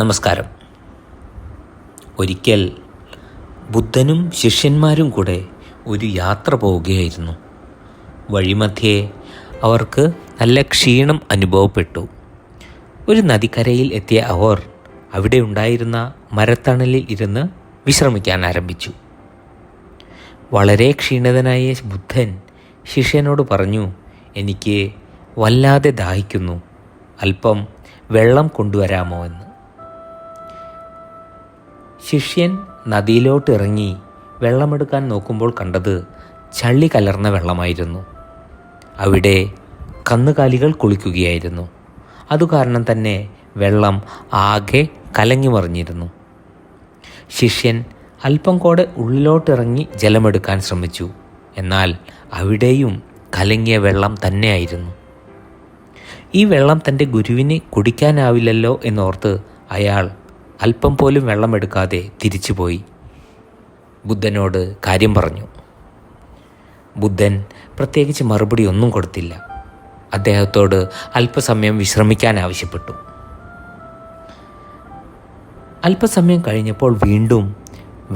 നമസ്കാരം. ഒരിക്കൽ ബുദ്ധനും ശിഷ്യന്മാരും കൂടെ ഒരു യാത്ര പോവുകയായിരുന്നു. വഴിമധ്യേ അവർക്ക് നല്ല ക്ഷീണം അനുഭവപ്പെട്ടു. ഒരു നദിക്കരയിൽ എത്തിയ അവർ അവിടെ ഉണ്ടായിരുന്ന മരത്തണലിൽ ഇരുന്ന് വിശ്രമിക്കാൻ ആരംഭിച്ചു. വളരെ ക്ഷീണിതനായ ബുദ്ധൻ ശിഷ്യനോട് പറഞ്ഞു, എനിക്ക് വല്ലാതെ ദാഹിക്കുന്നു, അല്പം വെള്ളം കൊണ്ടുവരാമോ എന്ന്. ശിഷ്യൻ നദിയിലോട്ട് ഇറങ്ങി വെള്ളമെടുക്കാൻ നോക്കുമ്പോൾ കണ്ടത് ചള്ളി കലർന്ന വെള്ളമായിരുന്നു. അവിടെ കന്നുകാലികൾ കുളിക്കുകയായിരുന്നു. അതുകാരണം തന്നെ വെള്ളം ആകെ കലങ്ങി മറിഞ്ഞിരുന്നു. ശിഷ്യൻ അല്പം കൂടെ ഉള്ളിലോട്ടിറങ്ങി ജലമെടുക്കാൻ ശ്രമിച്ചു. എന്നാൽ അവിടെയും കലങ്ങിയ വെള്ളം തന്നെയായിരുന്നു. ഈ വെള്ളം തൻ്റെ ഗുരുവിന് കുടിക്കാനാവില്ലല്ലോ എന്നോർത്ത് അയാൾ അല്പം പോലും വെള്ളമെടുക്കാതെ തിരിച്ചുപോയി. ബുദ്ധനോട് കാര്യം പറഞ്ഞു. ബുദ്ധൻ പ്രത്യേകിച്ച് മറുപടി ഒന്നും കൊടുത്തില്ല. അദ്ദേഹത്തോട് അല്പസമയം വിശ്രമിക്കാൻ ആവശ്യപ്പെട്ടു. അല്പസമയം കഴിഞ്ഞപ്പോൾ വീണ്ടും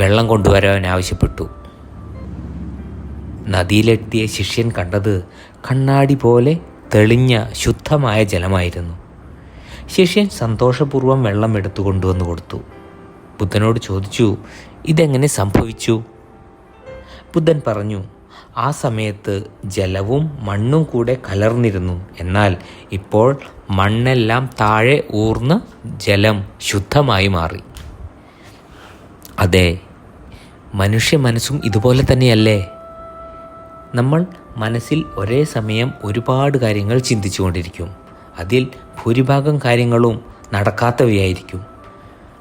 വെള്ളം കൊണ്ടുവരാൻ ആവശ്യപ്പെട്ടു. നദിയിലെത്തിയ ശിഷ്യൻ കണ്ടത് കണ്ണാടി പോലെ തെളിഞ്ഞ ശുദ്ധമായ ജലമായിരുന്നു. ശിഷ്യൻ സന്തോഷപൂർവ്വം വെള്ളം എടുത്തു കൊണ്ടുവന്ന് കൊടുത്തു. ബുദ്ധനോട് ചോദിച്ചു, ഇതെങ്ങനെ സംഭവിച്ചു? ബുദ്ധൻ പറഞ്ഞു, ആ സമയത്ത് ജലവും മണ്ണും കൂടെ കലർന്നിരുന്നു. എന്നാൽ ഇപ്പോൾ മണ്ണെല്ലാം താഴെ ഊർന്ന് ജലം ശുദ്ധമായി മാറി. അതെ, മനുഷ്യ മനസ്സും ഇതുപോലെ തന്നെയല്ലേ? നമ്മൾ മനസ്സിൽ ഒരേ സമയം ഒരുപാട് കാര്യങ്ങൾ ചിന്തിച്ചുകൊണ്ടിരിക്കും. അതിൽ ഭൂരിഭാഗം കാര്യങ്ങളും നടക്കാത്തവയായിരിക്കും.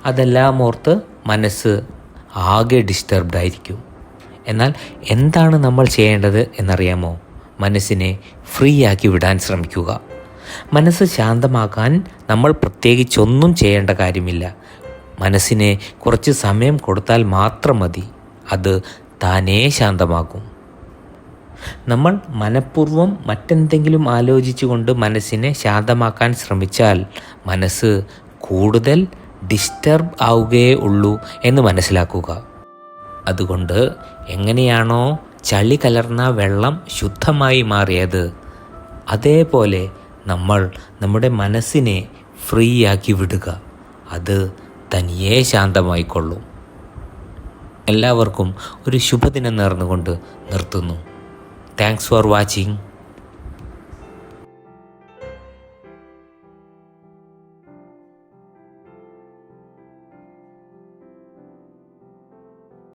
അതെല്ലാം ഓർത്ത് മനസ്സ് ആകെ ഡിസ്റ്റർബ്ഡ് ആയിരിക്കും. എന്നാൽ എന്താണ് നമ്മൾ ചെയ്യേണ്ടത് എന്നറിയാമോ? മനസ്സിനെ ഫ്രീ ആക്കി വിടാൻ ശ്രമിക്കുക. മനസ്സ് ശാന്തമാക്കാൻ നമ്മൾ പ്രത്യേകിച്ചൊന്നും ചെയ്യേണ്ട കാര്യമില്ല. മനസ്സിനെ കുറച്ച് സമയം കൊടുത്താൽ മാത്രം മതി. അത് താനേ ശാന്തമാകും. നമ്മൾ മനഃപൂർവ്വം മറ്റെന്തെങ്കിലും ആലോചിച്ചുകൊണ്ട് മനസ്സിനെ ശാന്തമാക്കാൻ ശ്രമിച്ചാൽ മനസ്സ് കൂടുതൽ ഡിസ്റ്റർബ് ആവുകയേ ഉള്ളൂ എന്ന് മനസ്സിലാക്കുക. അതുകൊണ്ട് എങ്ങനെയാണോ ചളി കലർന്ന വെള്ളം ശുദ്ധമായി മാറിയത്, അതേപോലെ നമ്മൾ നമ്മുടെ മനസ്സിനെ ഫ്രീ ആക്കി വിടുക. അത് തനിയെ ശാന്തമായിക്കൊള്ളും. എല്ലാവർക്കും ഒരു ശുഭദിനം നേർന്നുകൊണ്ട് നിർത്തുന്നു. Thanks for watching.